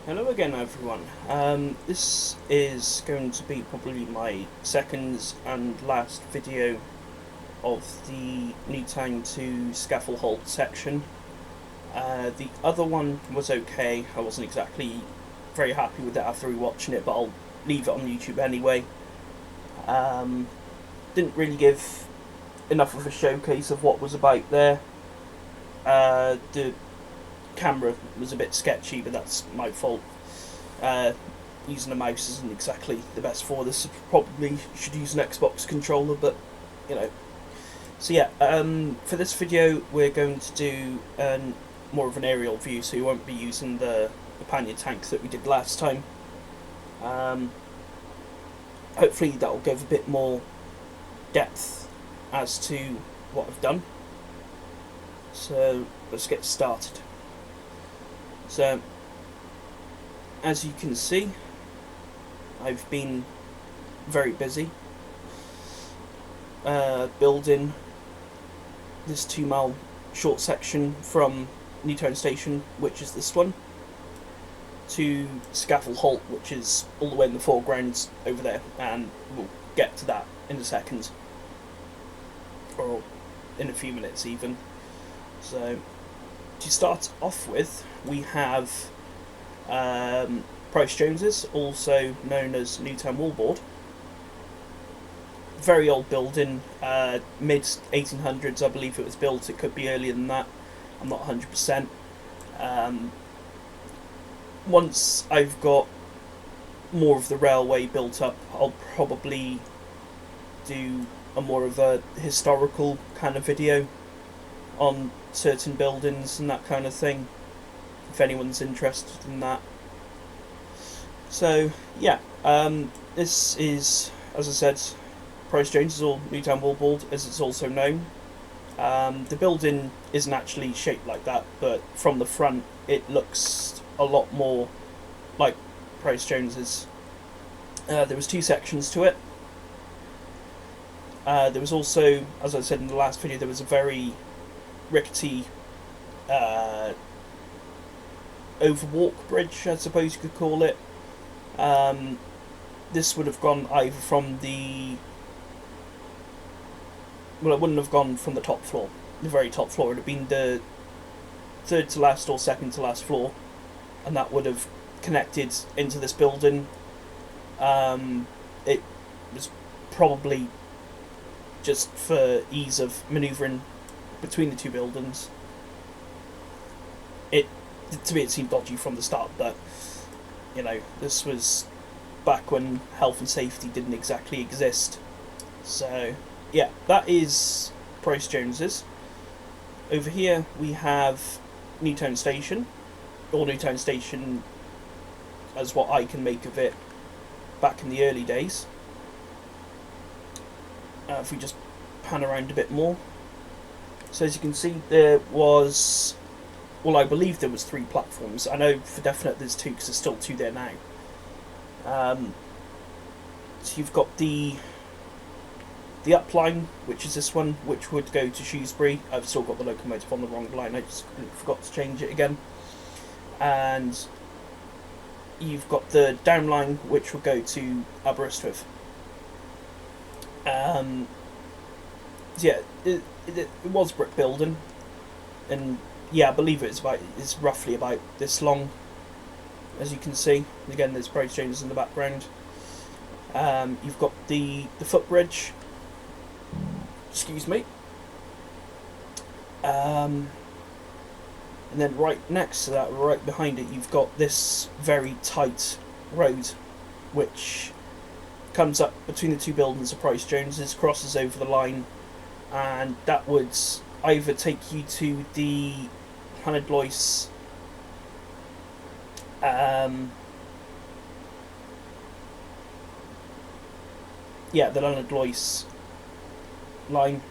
Hello again, everyone. This is going to be probably my second and last video of the Newtown to Scaffel Halt section. The other one was okay. I wasn't exactly very happy with it after rewatching it, but I'll leave it on YouTube anyway. Um, didn't really give enough of a showcase of what was about there. The camera was a bit sketchy, but that's my fault. Using a mouse isn't exactly the best for this. Probably should use an Xbox controller, but you know. So yeah, for this video we're going to do more of an aerial view, so you won't be using the pannier tank that we did last time. Hopefully that'll give a bit more depth as to what I've done. So let's get started. So as you can see, I've been very busy building this 2 mile short section from Newtown Station, which is this one, to Scaffel Halt, which is all the way in the foreground over there, and we'll get to that in a second, or in a few minutes even. So to start off with, we have Price Jones's, also known as Newtown Wallboard. Very old building, mid 1800s I believe it was built. It could be earlier than that, I'm not 100%. Once I've got more of the railway built up, I'll probably do a more of a historical kind of video on certain buildings and that kind of thing, if anyone's interested in that. So yeah, this is, as I said, Price Jones's, or Newtown Wallboard as it's also known. The building isn't actually shaped like that, but from the front it looks a lot more like Price Jones's. There was two sections to it. There was also, as I said in the last video, there was a very rickety overwalk bridge, I suppose you could call it. This would have gone either from the... well, it wouldn't have gone from the top floor. The very top floor. It would have been the third to last or second to last floor, and that would have connected into this building. It was probably just for ease of manoeuvring between the two buildings. To me it seemed dodgy from the start, but you know, this was back when health and safety didn't exactly exist. So yeah, that is Price Jones's. Over here we have Newtown Station, or Newtown Station as what I can make of it back in the early days. If we just pan around a bit more. So as you can see, there was, well, I believe there was 3 platforms. I know for definite there's 2 because there's still 2 there now. So you've got the up line, which is this one, which would go to Shrewsbury. I've still got the locomotive on the wrong line, I just forgot to change it again. And you've got the down line, which will go to Aberystwyth. Yeah, it was brick building, and yeah, I believe it's roughly about this long, as you can see. Again, there's Price Jones in the background. You've got the footbridge. Excuse me. And then right next to that, right behind it, you've got this very tight road, which comes up between the two buildings of Price Jones's, crosses over the line, and that would either take you to the Llanidloes the Llanidloes line.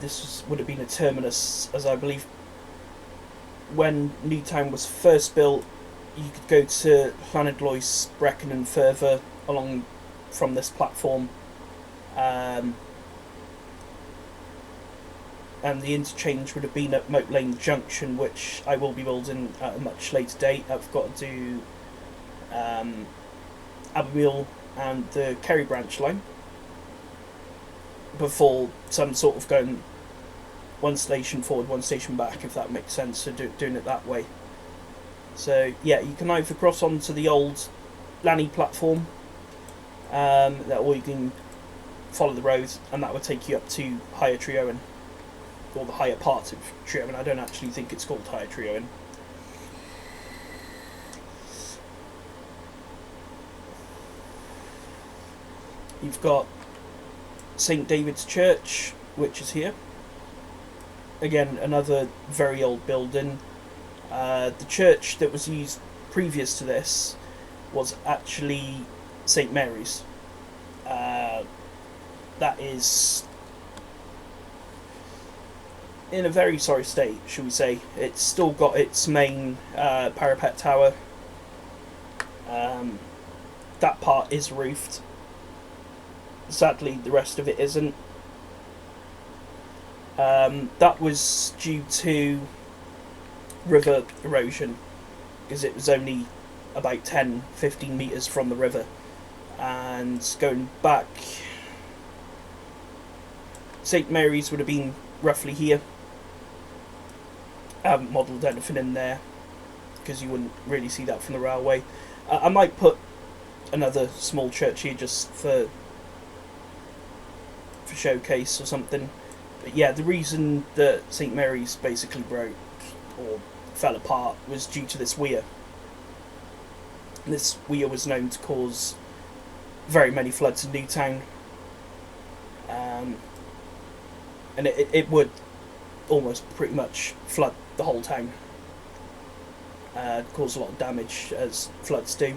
This would have been a terminus, as I believe when Newtown was first built, you could go to Llanidloes, Brecon and further along from this platform. and the interchange would have been at Moat Lane Junction, which I will be building at a much later date. I've got to do Abbeyville and the Kerry branch line before some sort of going one station forward, one station back, if that makes sense, so doing it that way. So yeah, you can either cross onto the old Lanny platform, or you can follow the road, and that would take you up to Higher Treowen, or the higher part of Treowen. I don't actually think it's called Higher Treowen. You've got St David's Church, which is here. Again, another very old building. The church that was used previous to this was actually St Mary's. That is in a very sorry state, shall we say. It's still got its main parapet tower. That part is roofed. Sadly, the rest of it isn't. That was due to river erosion, because it was only about 10-15 metres from the river, and going back, St Mary's would have been roughly here. I haven't modelled anything in there because you wouldn't really see that from the railway. I might put another small church here just for showcase or something. But yeah, the reason that St Mary's basically broke or fell apart was due to this weir. And this weir was known to cause very many floods in Newtown, and it would almost pretty much flood the whole town, cause a lot of damage as floods do.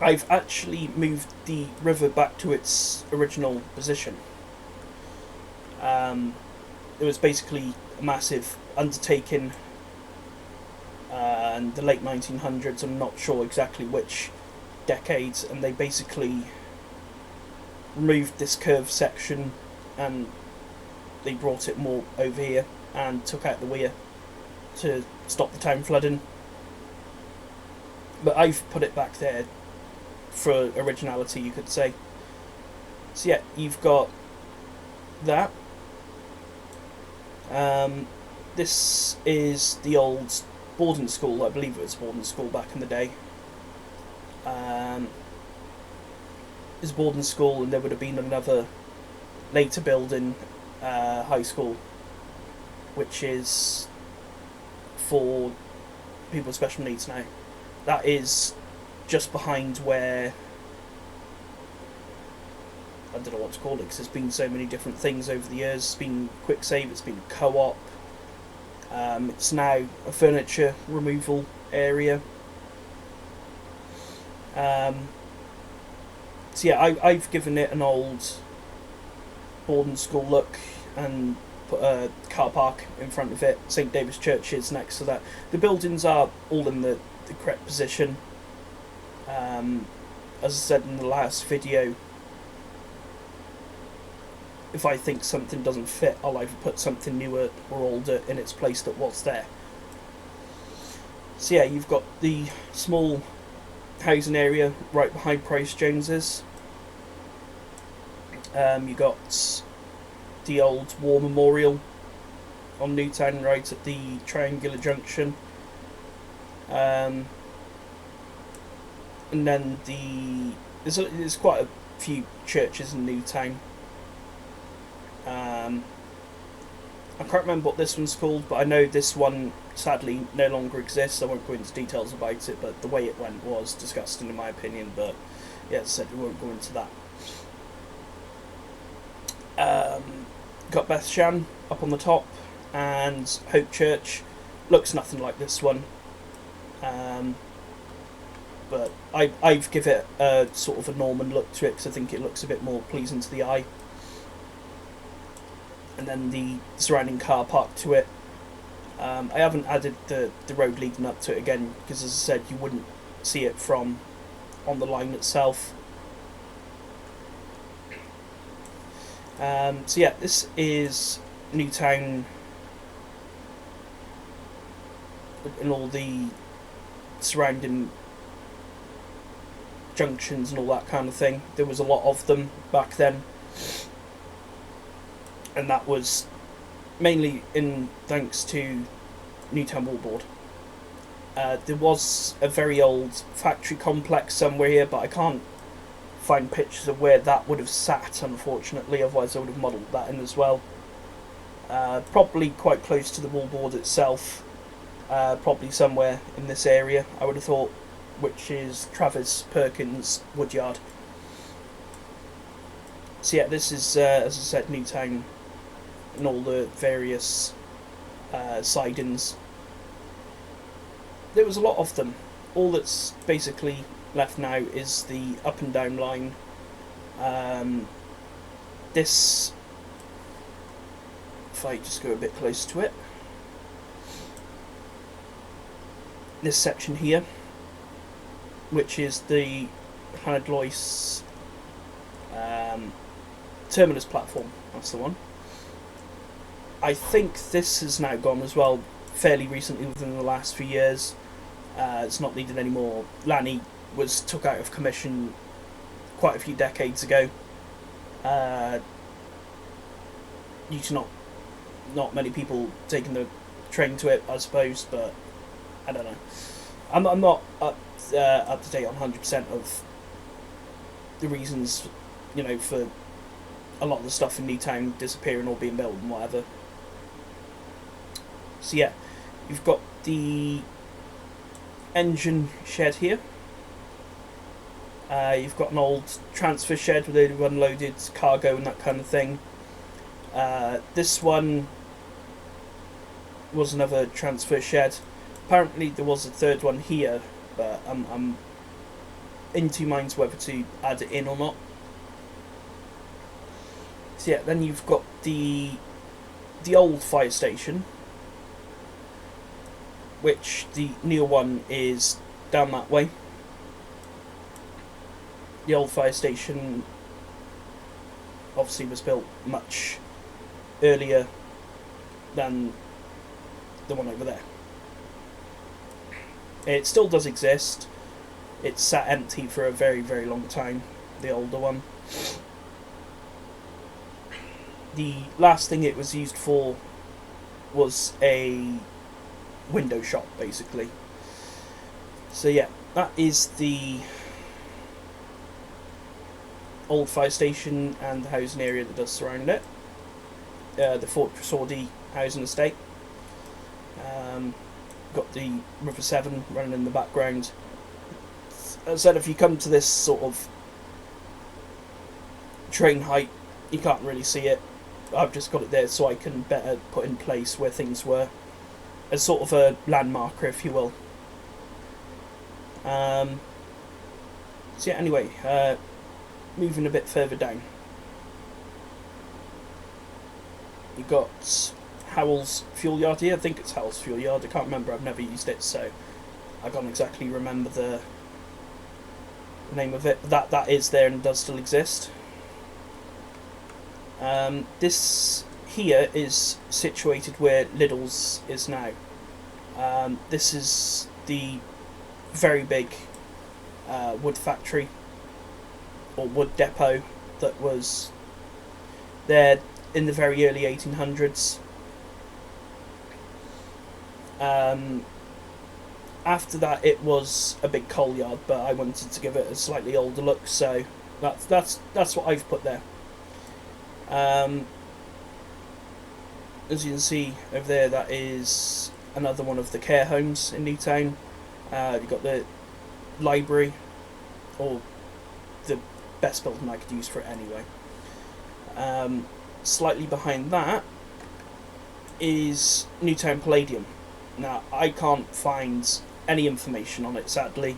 I've actually moved the river back to its original position. It was basically a massive undertaking in the late 1900s, I'm not sure exactly which decades, and they basically removed this curved section and they brought it more over here and took out the weir to stop the town flooding. But I've put it back there for originality, you could say. So yeah, you've got that. This is the old boarding school. I believe it was a boarding school back in the day. It's a boarding school, and there would have been another later building, high school, which is for people with special needs now. That is just behind where, I don't know what to call it, because there's been so many different things over the years. It's been quick save, it's been co-op, it's now a furniture removal area. So yeah, I've given it an old boarding school look and put a car park in front of it. St David's Church is next to that. The buildings are all in the correct position. As I said in the last video, if I think something doesn't fit, I'll either put something newer or older in its place that was there. So yeah, you've got the small housing area right behind Price Jones's. You got the old war memorial on Newtown right at the triangular junction. And then there's quite a few churches in Newtown. I can't remember what this one's called, but I know this one sadly no longer exists. I won't go into details about it, but the way it went was disgusting in my opinion. But yeah, as I said, we won't go into that. Got Beth Shan up on the top, and Hope Church. Looks nothing like this one. But I've give it a sort of a Norman look to it, because I think it looks a bit more pleasing to the eye. And then the surrounding car park to it. I haven't added the road leading up to it again, because as I said, you wouldn't see it from on the line itself. So yeah, this is Newtown and all the surrounding junctions and all that kind of thing. There was a lot of them back then, and that was mainly in thanks to Newtown Wallboard. There was a very old factory complex somewhere here, but I can't find pictures of where that would have sat, unfortunately, otherwise I would have modelled that in as well. Probably quite close to the wallboard itself, probably somewhere in this area, I would have thought, which is Travis Perkins Woodyard. So yeah, this is, as I said, Newtown and all the various sidings. There was a lot of them. All that's basically left now is the up and down line. This, if I just go a bit close to it, this section here, which is the Llanidloes terminus platform, that's the one. I think this has now gone as well fairly recently, within the last few years. It's not needed anymore. Lanny was took out of commission quite a few decades ago, due to not many people taking the train to it, I suppose, but I don't know. I'm not up to date on 100% of the reasons, for a lot of the stuff in Newtown disappearing or being built and whatever. So yeah, you've got the engine shed here. You've got an old transfer shed where they've unloaded cargo and that kind of thing. This one was another transfer shed. Apparently there was a third one here, but I'm in two minds whether to add it in or not. So yeah, then you've got the old fire station, which the new one is down that way. The old fire station obviously was built much earlier than the one over there. It still does exist. It's sat empty for a very, very long time, the older one. The last thing it was used for was a window shop, basically. So yeah, that is the old fire station and the housing area that does surround it. The Fort Tresawdy housing estate. Got the River Severn running in the background. As I said, if you come to this sort of train height, you can't really see it. I've just got it there so I can better put in place where things were, as sort of a landmarker, if you will. So yeah, anyway, moving a bit further down, you got Howell's fuel yard here. I think it's Howell's fuel yard. I can't remember. I've never used it, so I can't exactly remember the name of it. That is there and does still exist. This here is situated where Lidl's is now. This is the very big wood factory or wood depot that was there in the very early 1800s. After that it was a big coal yard, but I wanted to give it a slightly older look, so that's what I've put there. As you can see over there, that is another one of the care homes in Newtown. You've got the library, or the best building I could use for it anyway. Slightly behind that is Newtown Palladium. Now, I can't find any information on it, sadly.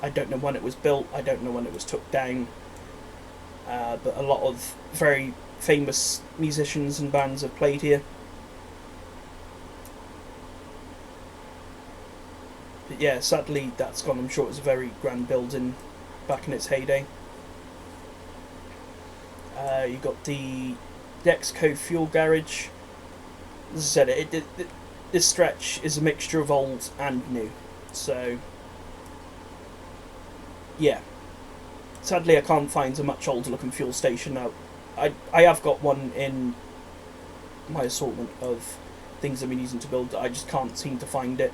I don't know when it was built, I don't know when it was took down, but a lot of very famous musicians and bands have played here. But yeah, sadly that's gone. I'm sure it was a very grand building back in its heyday. You got the Dexco fuel garage. As I said, this stretch is a mixture of old and new. So, yeah. Sadly, I can't find a much older looking fuel station now. I have got one in my assortment of things I've been using to build. I just can't seem to find it.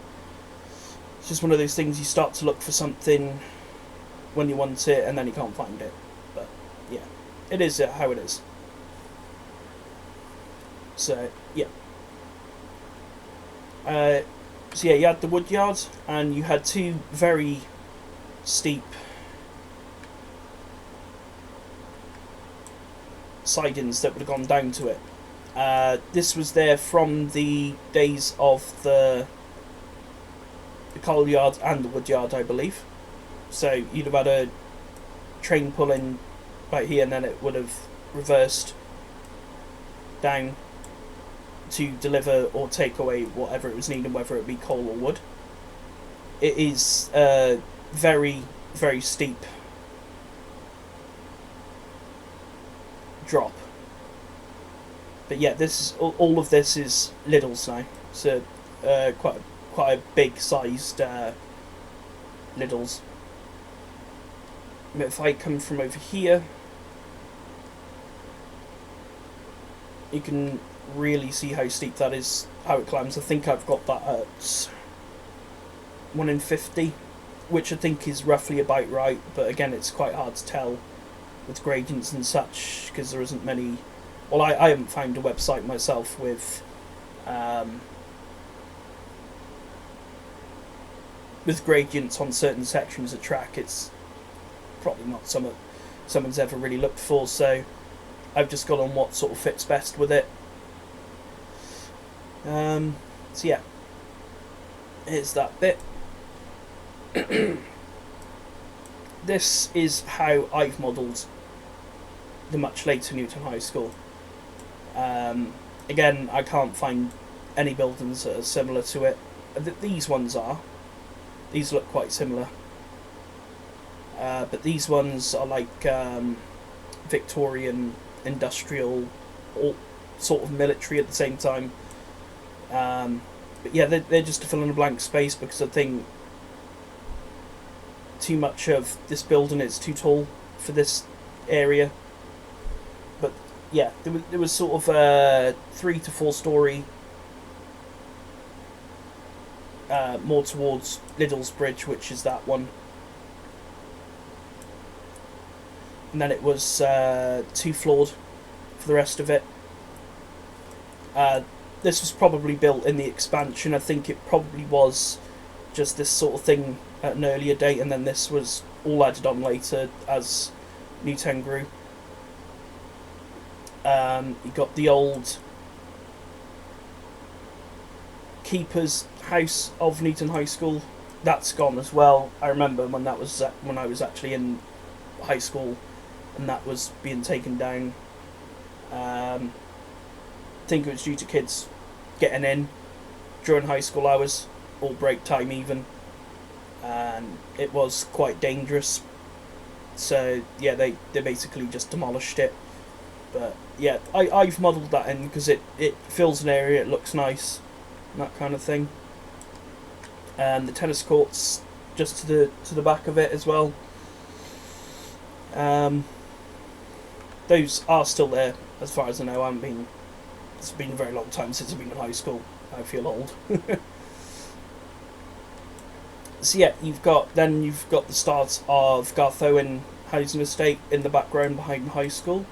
It's just one of those things, you start to look for something when you want it and then you can't find it. But yeah, it is how it is. So yeah. So yeah, you had the wood yard and you had two very steep sidings that would have gone down to it. This was there from the days of the coal yard and the wood yard, I believe. So you'd have had a train pulling right here and then it would have reversed down to deliver or take away whatever it was needing, whether it be coal or wood. It is very, very steep drop. But yeah, this is all of this is Lidl's now. So quite a big sized Lidl's. But if I come from over here, you can really see how steep that is, how it climbs. I think I've got that at 1 in 50, which I think is roughly about right, but again it's quite hard to tell with gradients and such because there isn't many. Well, I haven't found a website myself with gradients on certain sections of track. It's probably not something someone's ever really looked for, so I've just gone on what sort of fits best with it. So yeah, here's that bit. This is how I've modelled the much later Newtown High School. Again, I can't find any buildings that are similar to it. These ones are. These look quite similar. But these ones are like Victorian, industrial, all sort of military at the same time. But yeah, they're just to fill in a blank space because I think too much of this building is too tall for this area. But yeah, there was sort of a 3 to 4 story, more towards Lidl's Bridge, which is that one. And then it was 2 floored for the rest of it. This was probably built in the expansion. I think it probably was just this sort of thing at an earlier date, and then this was all added on later as Newtown grew. You got the old keeper's house of Newtown High School. That's gone as well. I remember when that was when I was actually in high school, and that was being taken down. I think it was due to kids getting in during high school hours, or break time even, and it was quite dangerous. So yeah, they basically just demolished it. But yeah, I've modelled that in because it fills an area, it looks nice, and that kind of thing. And the tennis courts just to the back of it as well. Those are still there as far as I know. It's been a very long time since I've been in high school. I feel old. So yeah, you've got the start of Garth Owen housing estate in the background behind high school.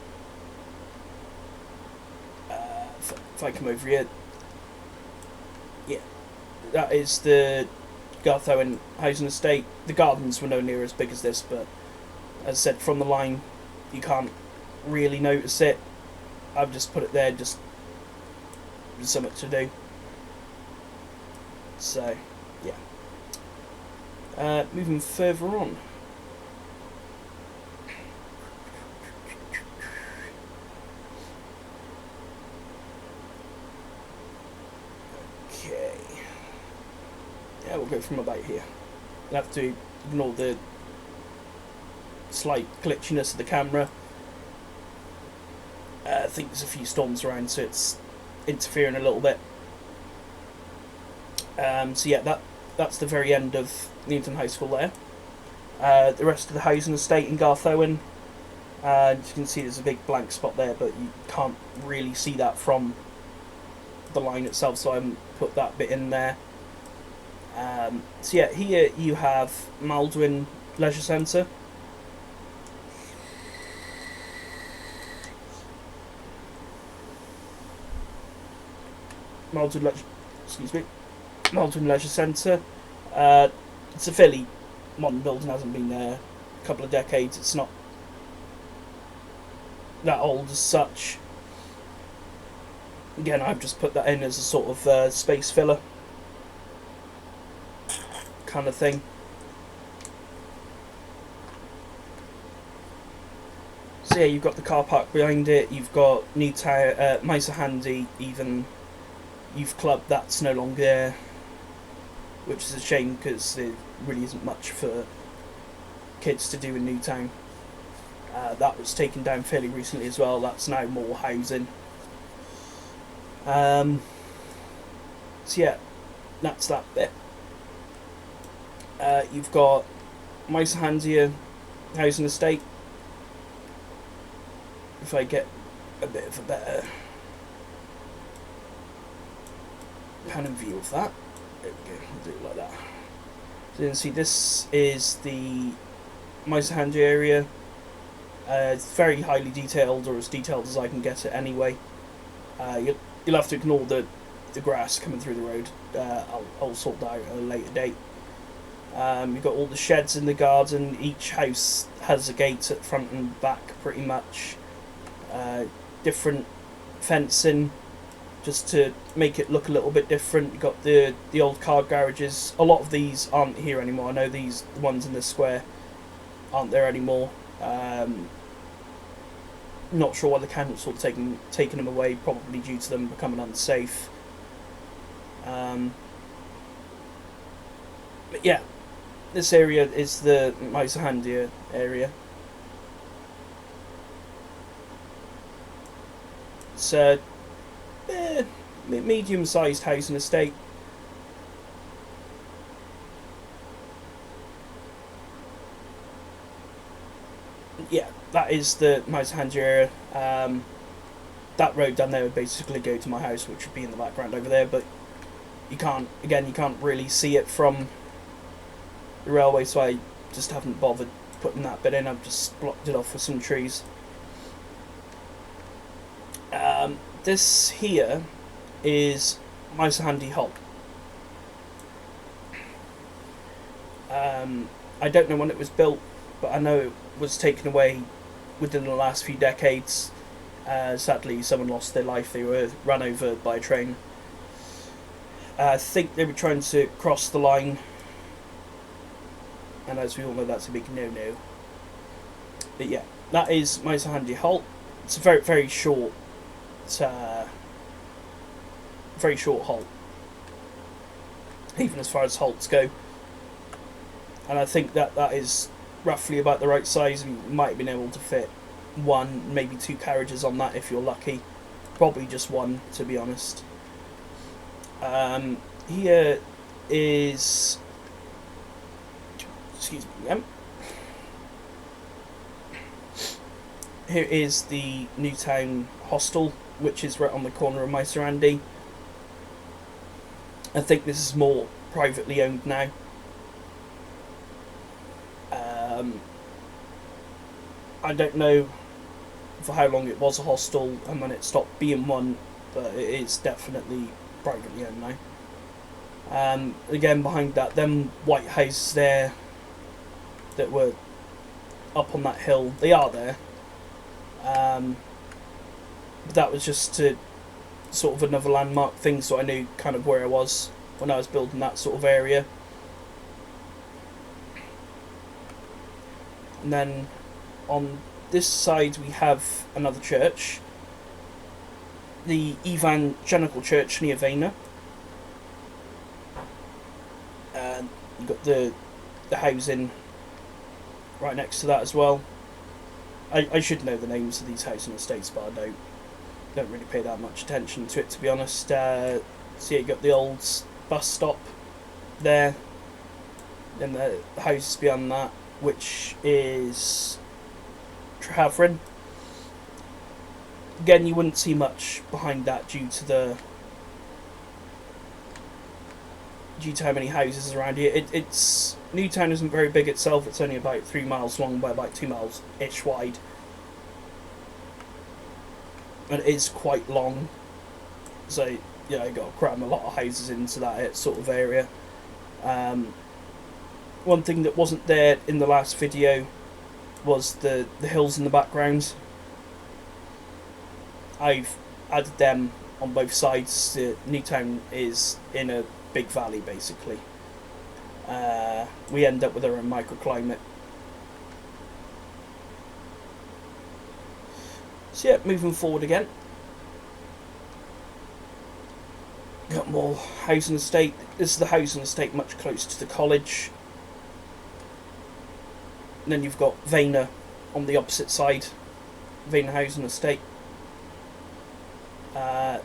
If I come over here, yeah, that is the Garth Owen housing estate. The gardens were no near as big as this, but as I said, from the line, you can't really notice it. I've just put it there, just something to do. So, yeah. Moving further on. Okay. Yeah, we'll go from about here. You'll have to ignore the slight glitchiness of the camera. think there's a few storms around, so it's interfering a little bit. So yeah, that's the very end of Newtown High School there. The rest of the housing estate in Garthowen, as you can see there's a big blank spot there, but you can't really see that from the line itself, so I haven't put that bit in there. So yeah, here you have Maldwyn Leisure Centre. Maldwyn Leisure Centre. It's a fairly modern building, hasn't been there a couple of decades. It's not that old as such. Again, I've just put that in as a sort of space filler kind of thing. So yeah, you've got the car park behind it, you've got Newtown, Miser Handy, even Youth Club, that's no longer there, which is a shame because there really isn't much for kids to do in Newtown. That was taken down fairly recently as well, that's now more housing. So yeah, that's that bit. You've got Miser Handy housing estate. If I get a bit of a better pan and view of that, there we go, I'll do it like that. So you can see this is the Miser Handy area. It's very highly detailed, or as detailed as I can get it anyway. You'll have to ignore the grass coming through the road. I'll sort that out at a later date. You've got all the sheds in the garden. Each house has a gate at front and back pretty much. Different fencing just to make it look a little bit different. You've got the old car garages. A lot of these aren't here anymore. I know the ones in the square aren't there anymore. Not sure why the council taking them away, probably due to them becoming unsafe. But yeah, this area is the Miser Handy area. It's a medium-sized housing estate. Yeah, that is the Miser Handy area. That road down there would basically go to my house, which would be in the background over there, but you can't really see it from the railway, so I just haven't bothered putting that bit in. I've just blocked it off with some trees. This here is Miser Handy Halt. I don't know when it was built, but I know it was taken away within the last few decades. Sadly, someone lost their life. They were run over by a train. I think they were trying to cross the line, and as we all know, that's a big no-no. But yeah, that is Miser Handy Halt. It's a very, very short halt, even as far as halts go. And I think that is roughly about the right size. You might have been able to fit one, maybe two carriages on that if you're lucky. Probably just one, to be honest. Here is, excuse me, here is the Newtown Hostel, which is right on the corner of Miser Handy. I think this is more privately owned now. I don't know for how long it was a hostel and when it stopped being one, but it is definitely privately owned now. Again, behind that, them white houses there that were up on that hill, they are there. But that was just to sort of another landmark thing, so I knew kind of where I was when I was building that sort of area. And then on this side we have another church, the Evangelical Church near Vena. And you've got the housing right next to that as well. I should know the names of these housing estates, but I don't. don't really pay that much attention to it, to be honest. So yeah, you got the old bus stop there, and the houses beyond that, which is Trehafrin. Again, you wouldn't see much behind that due to how many houses around here. It's Newtown isn't very big itself. It's only about 3 miles long by about 2 miles ish wide, and it is quite long. So yeah, you got to cram a lot of houses into that sort of area. One thing that wasn't there in the last video was the hills in the background. I've added them on both sides. Newtown is in a big valley, basically. We end up with our own microclimate. So yeah, moving forward again. Got more housing estate. This is the housing estate much closer to the college. And then you've got Vayner on the opposite side. Vayner housing estate.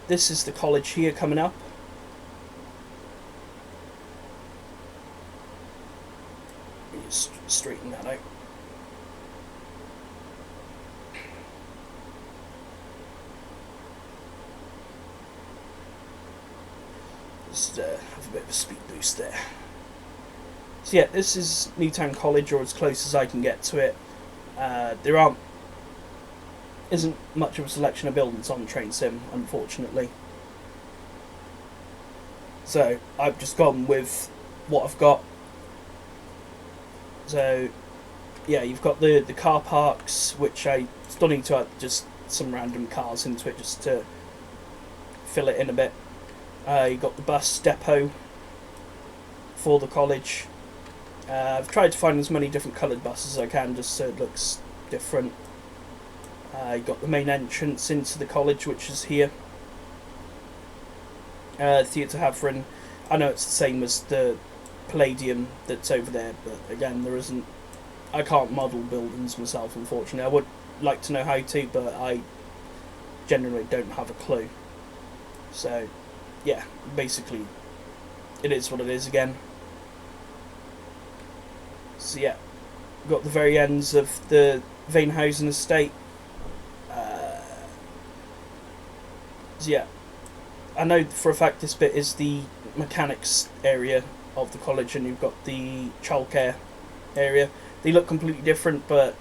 This is the college here coming up. Let me just straighten that out. Just have a bit of a speed boost there. So yeah, this is Newtown College, or as close as I can get to it. There isn't much of a selection of buildings on Train Sim, unfortunately. So I've just gone with what I've got. So yeah, you've got the car parks, which I still need to add just some random cars into it just to fill it in a bit. You've got the bus depot for the college. I've tried to find as many different coloured buses as I can, just so it looks different. You've got the main entrance into the college, which is here. Theatre Havering. I know it's the same as the Palladium that's over there, but again, there isn't. I can't model buildings myself, unfortunately. I would like to know how to, but I generally don't have a clue. So, yeah, basically, it is what it is again. So yeah, got the very ends of the Vayner estate. So yeah, I know for a fact this bit is the mechanics area of the college, and you've got the childcare area. They look completely different, but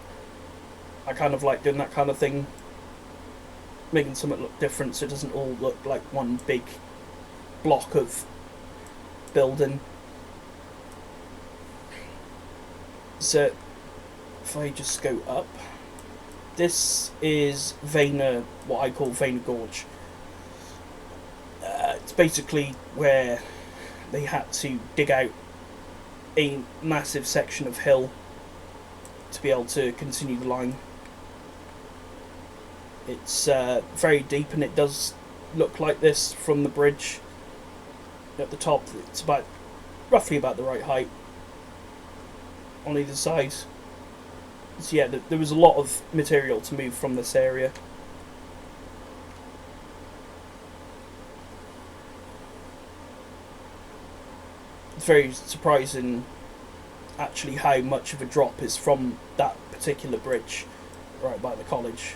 I kind of like doing that kind of thing, making something look different so it doesn't all look like one big block of building. So if I just go up, this is Vayner, what I call Vayner Gorge. It's basically where they had to dig out a massive section of hill to be able to continue the line. It's very deep, and it does look like this from the bridge at the top. It's about roughly about the right height on either side. So yeah, there was a lot of material to move from this area. It's very surprising actually how much of a drop is from that particular bridge right by the college.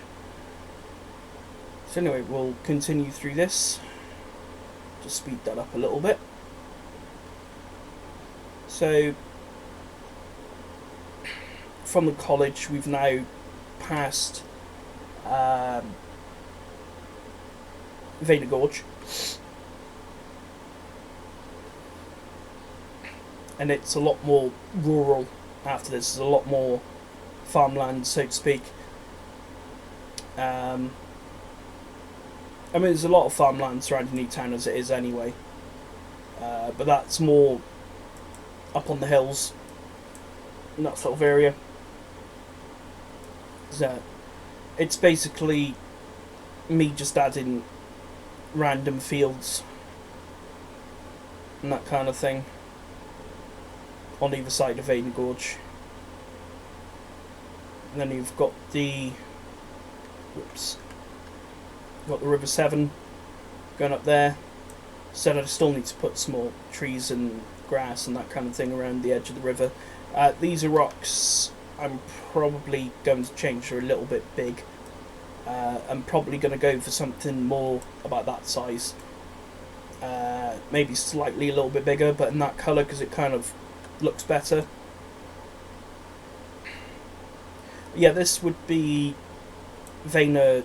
So anyway, we'll continue through this. Just speed that up a little bit. So from the college, we've now passed Vayner Gorge, and it's a lot more rural after this. There's a lot more farmland, so to speak. I mean, there's a lot of farmland surrounding Newtown as it is anyway, but that's more up on the hills in that sort of area. So it's basically me just adding random fields and that kind of thing on either side of Vayner Gorge. And then you've got the Got the River Severn going up there. Said I still need to put some more trees and grass and that kind of thing around the edge of the river. These are rocks I'm probably going to change. They're a little bit big. I'm probably going to go for something more about that size. Maybe slightly a little bit bigger, but in that colour because it kind of looks better. Yeah, this would be Vena,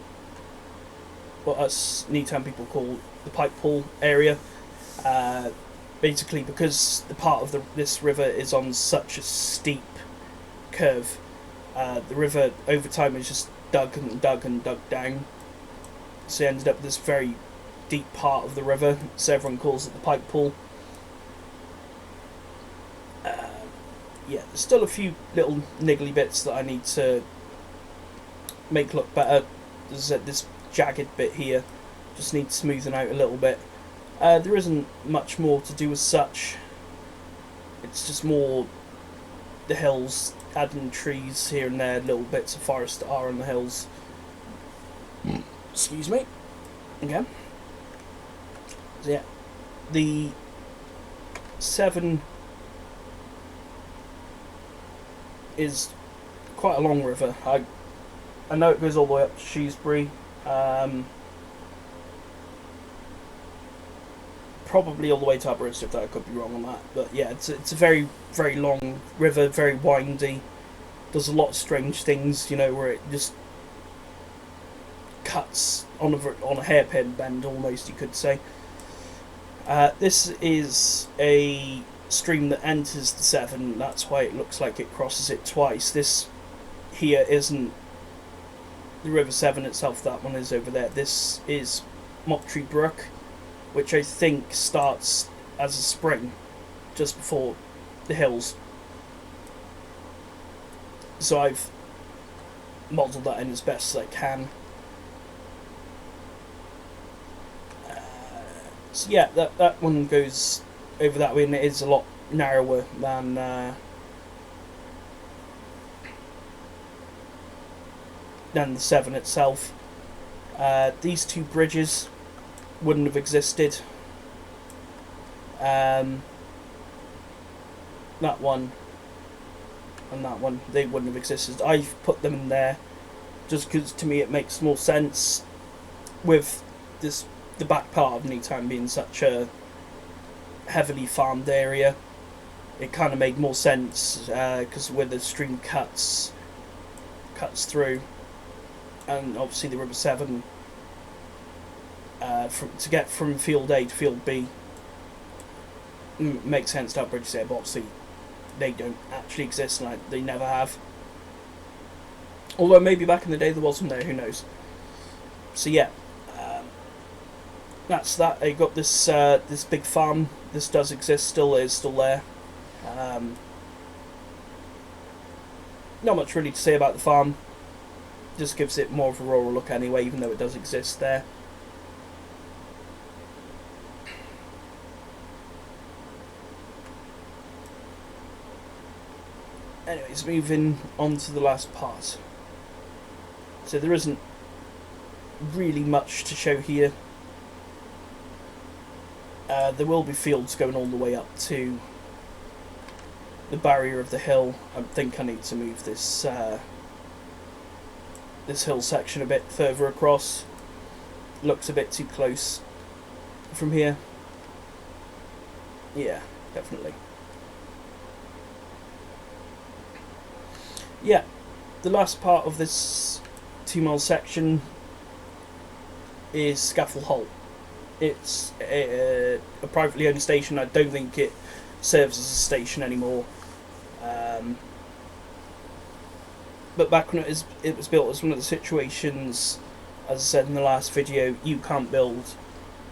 what us Newtown people call the pipe pool area. Basically, because the part of this river is on such a steep curve, the river over time is just dug and dug and dug down. So it ended up this very deep part of the river, so everyone calls it the pipe pool. Yeah, there's still a few little niggly bits that I need to make look better. There's this jagged bit here, just needs smoothing out a little bit. There isn't much more to do as such. It's just more the hills, adding trees here and there, little bits of forest that are on the hills. Excuse me. Again. So yeah, the Severn is quite a long river. I know it goes all the way up to Shrewsbury. Probably all the way to Aberystwyth, I could be wrong on that. But yeah, it's a very, very long river, very windy. Does a lot of strange things, you know, where it just cuts on a hairpin bend, almost, you could say. This is a stream that enters the Severn. That's why it looks like it crosses it twice. This here isn't the River Severn itself. That one is over there. This is Mocktree Brook, which I think starts as a spring just before the hills. So I've modelled that in as best as I can. So yeah, that one goes over that way, and it is a lot narrower than the Severn itself. These two bridges wouldn't have existed. That one and that one, they wouldn't have existed. I've put them in there just because to me it makes more sense with the back part of Newtown being such a heavily farmed area. It kind of made more sense because where the stream cuts through, and obviously the River Severn, to get from field A to field B, makes sense to have bridges there, but obviously they don't actually exist, and they never have. Although maybe back in the day there was one there, who knows. So yeah, that's that. They got this this big farm. This does exist, still there. Not much really to say about the farm. Just gives it more of a rural look anyway, even though it does exist there. Anyways, moving on to the last part. So there isn't really much to show here. There will be fields going all the way up to the barrier of the hill. I think I need to move this this hill section a bit further across. Looks a bit too close from here. Yeah, definitely. Yeah, the last part of this 2-mile section is Scaffel Halt. It's a privately owned station. I don't think it serves as a station anymore. But back when it was built, it was one of the situations, as I said in the last video, you can't build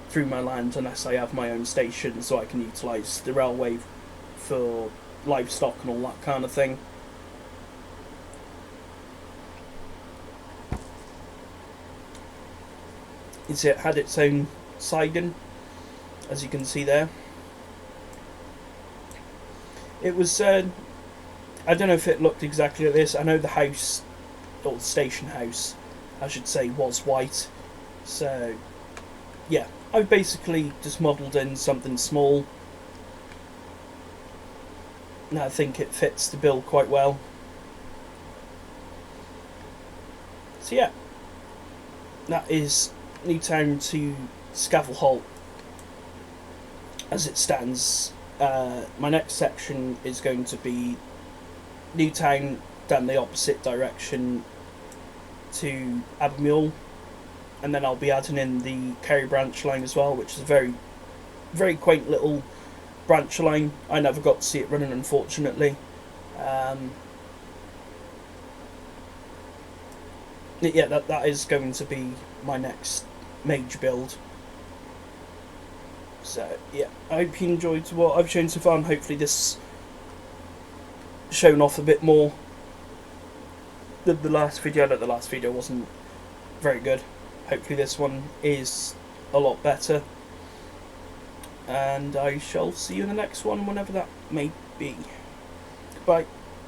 through my land unless I have my own station, so I can utilise the railway for livestock and all that kind of thing. It had its own siding, as you can see there. It was, I don't know if it looked exactly like this. I know the house, or the station house, I should say, was white. So yeah, I've basically just modelled in something small, and I think it fits the bill quite well. So yeah, that is Newtown to Scaffel Halt as it stands. My next section is going to be Newtown down the opposite direction to Abermule, and then I'll be adding in the Kerry branch line as well, which is a very, very quaint little branch line. I never got to see it running, unfortunately. Yeah, that is going to be my next major build. So yeah, I hope you enjoyed what I've shown so far, and hopefully this shown off a bit more than the last video. I know the last video wasn't very good. Hopefully this one is a lot better, and I shall see you in the next one, whenever that may be. Goodbye.